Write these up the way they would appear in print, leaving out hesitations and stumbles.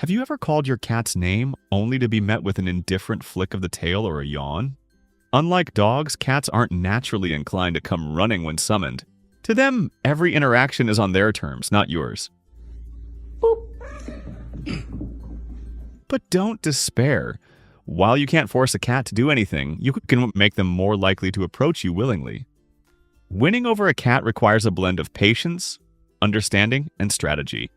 Have you ever called your cat's name only to be met with an indifferent flick of the tail or a yawn? Unlike dogs, cats aren't naturally inclined to come running when summoned. To them, every interaction is on their terms, not yours. But don't despair. While you can't force a cat to do anything, you can make them more likely to approach you willingly. Winning over a cat requires a blend of patience, understanding, and strategy.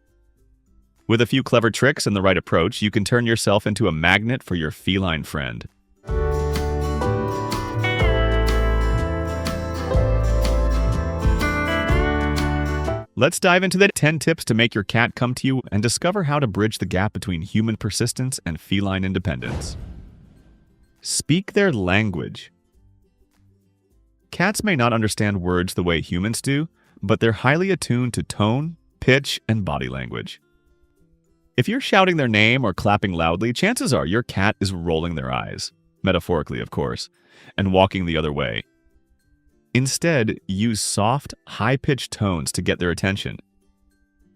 With a few clever tricks and the right approach, you can turn yourself into a magnet for your feline friend. Let's dive into the 10 tips to make your cat come to you and discover how to bridge the gap between human persistence and feline independence. Speak their language. Cats may not understand words the way humans do, but they're highly attuned to tone, pitch, and body language. If you're shouting their name or clapping loudly, chances are your cat is rolling their eyes, metaphorically of course, and walking the other way. Instead, use soft, high-pitched tones to get their attention.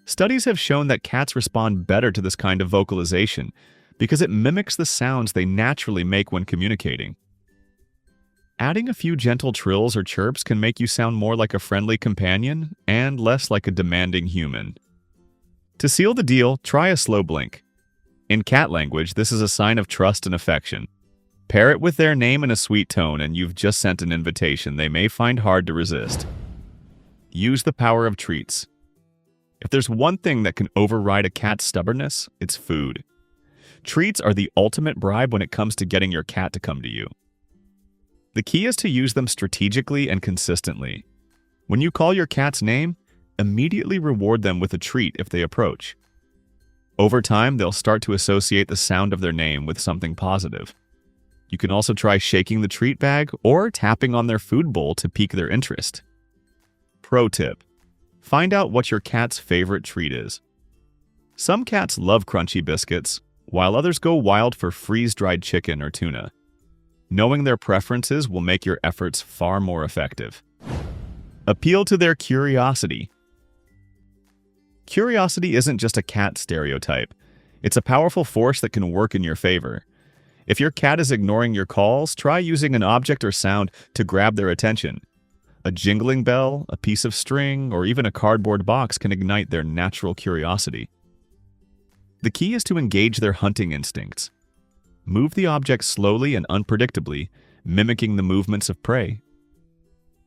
Studies have shown that cats respond better to this kind of vocalization because it mimics the sounds they naturally make when communicating. Adding a few gentle trills or chirps can make you sound more like a friendly companion and less like a demanding human. To seal the deal, try a slow blink. In cat language, this is a sign of trust and affection. Pair it with their name in a sweet tone and you've just sent an invitation they may find hard to resist. Use the power of treats. If there's one thing that can override a cat's stubbornness, it's food. Treats are the ultimate bribe when it comes to getting your cat to come to you. The key is to use them strategically and consistently. When you call your cat's name, immediately reward them with a treat if they approach. Over time, they'll start to associate the sound of their name with something positive. You can also try shaking the treat bag or tapping on their food bowl to pique their interest. Pro tip: find out what your cat's favorite treat is. Some cats love crunchy biscuits, while others go wild for freeze-dried chicken or tuna. Knowing their preferences will make your efforts far more effective. Appeal to their curiosity. Curiosity isn't just a cat stereotype. It's a powerful force that can work in your favor. If your cat is ignoring your calls, try using an object or sound to grab their attention. A jingling bell, a piece of string, or even a cardboard box can ignite their natural curiosity. The key is to engage their hunting instincts. Move the object slowly and unpredictably, mimicking the movements of prey.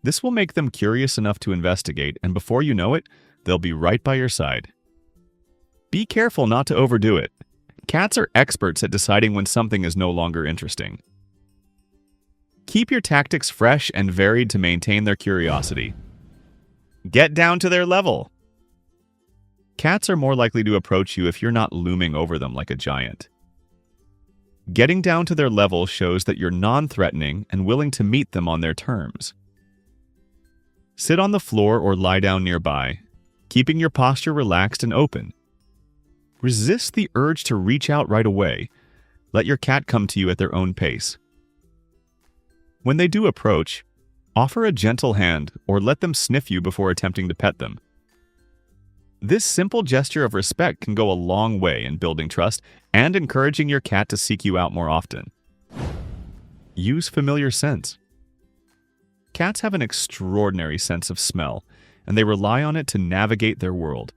This will make them curious enough to investigate, and before you know it, they'll be right by your side. Be careful not to overdo it. Cats are experts at deciding when something is no longer interesting. Keep your tactics fresh and varied to maintain their curiosity. Get down to their level. Cats are more likely to approach you if you're not looming over them like a giant. Getting down to their level shows that you're non-threatening and willing to meet them on their terms. Sit on the floor or lie down nearby, keeping your posture relaxed and open. Resist the urge to reach out right away. Let your cat come to you at their own pace. When they do approach, offer a gentle hand or let them sniff you before attempting to pet them. This simple gesture of respect can go a long way in building trust and encouraging your cat to seek you out more often. Use familiar scents. Cats have an extraordinary sense of smell, and they rely on it to navigate their world.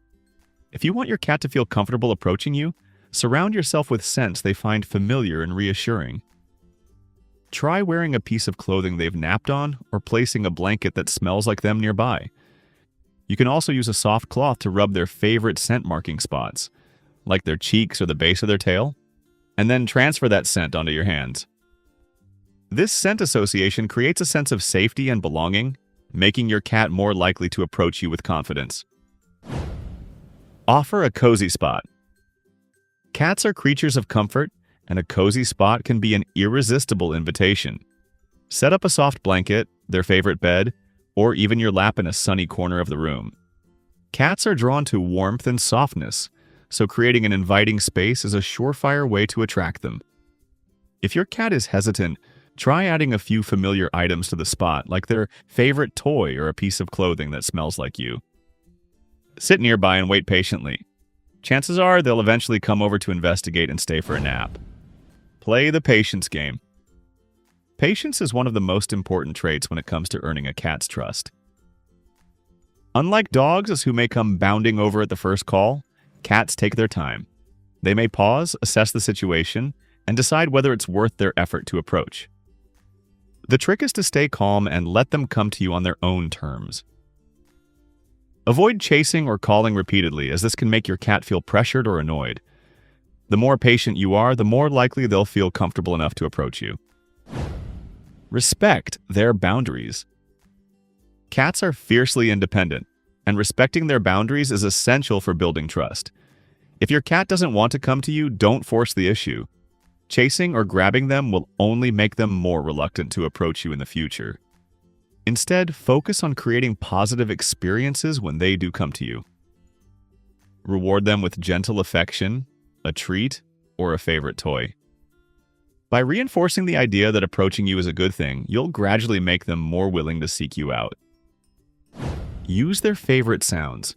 If you want your cat to feel comfortable approaching you, surround yourself with scents they find familiar and reassuring. Try wearing a piece of clothing they've napped on or placing a blanket that smells like them nearby. You can also use a soft cloth to rub their favorite scent marking spots, like their cheeks or the base of their tail, and then transfer that scent onto your hands. This scent association creates a sense of safety and belonging, making your cat more likely to approach you with confidence. Offer a cozy spot. Cats are creatures of comfort, and a cozy spot can be an irresistible invitation. Set up a soft blanket, their favorite bed, or even your lap in a sunny corner of the room. Cats are drawn to warmth and softness, so creating an inviting space is a surefire way to attract them. If your cat is hesitant, try adding a few familiar items to the spot, like their favorite toy or a piece of clothing that smells like you. Sit nearby and wait patiently. chances are they'll eventually come over to investigate and stay for a nap. Play the patience game. Patience is one of the most important traits when it comes to earning a cat's trust. Unlike dogs who may come bounding over at the first call, cats take their time. They may pause, assess the situation, and decide whether it's worth their effort to approach. The trick is to stay calm and let them come to you on their own terms. Avoid chasing or calling repeatedly, as this can make your cat feel pressured or annoyed. The more patient you are, the more likely they'll feel comfortable enough to approach you. Respect their boundaries. Cats are fiercely independent, and respecting their boundaries is essential for building trust. If your cat doesn't want to come to you, don't force the issue. Chasing or grabbing them will only make them more reluctant to approach you in the future. Instead, focus on creating positive experiences when they do come to you. Reward them with gentle affection, a treat, or a favorite toy. By reinforcing the idea that approaching you is a good thing, you'll gradually make them more willing to seek you out. Use their favorite sounds.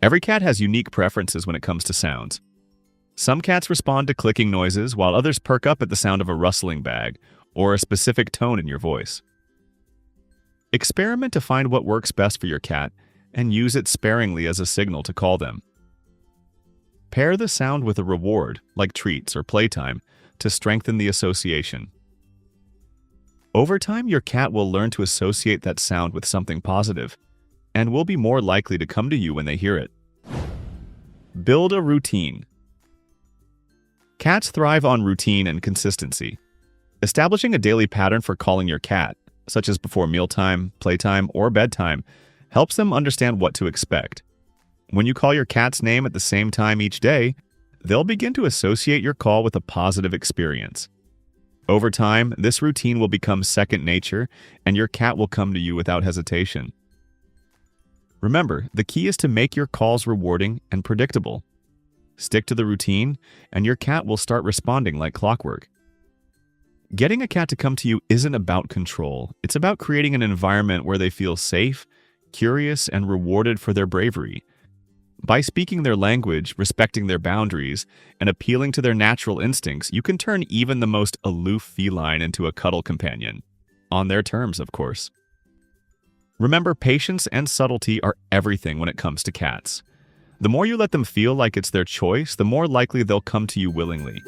Every cat has unique preferences when it comes to sounds. Some cats respond to clicking noises, while others perk up at the sound of a rustling bag or a specific tone in your voice. Experiment to find what works best for your cat and use it sparingly as a signal to call them. Pair the sound with a reward, like treats or playtime, to strengthen the association. Over time, your cat will learn to associate that sound with something positive and will be more likely to come to you when they hear it. Build a routine. Cats thrive on routine and consistency. Establishing a daily pattern for calling your cat, such as before mealtime, playtime, or bedtime, helps them understand what to expect. When you call your cat's name at the same time each day, they'll begin to associate your call with a positive experience. Over time, this routine will become second nature, and your cat will come to you without hesitation. Remember, the key is to make your calls rewarding and predictable. Stick to the routine, and your cat will start responding like clockwork. Getting a cat to come to you isn't about control. It's about creating an environment where they feel safe, curious, and rewarded for their bravery. By speaking their language, respecting their boundaries, and appealing to their natural instincts, you can turn even the most aloof feline into a cuddle companion. On their terms, of course. Remember, patience and subtlety are everything when it comes to cats. The more you let them feel like it's their choice, the more likely they'll come to you willingly.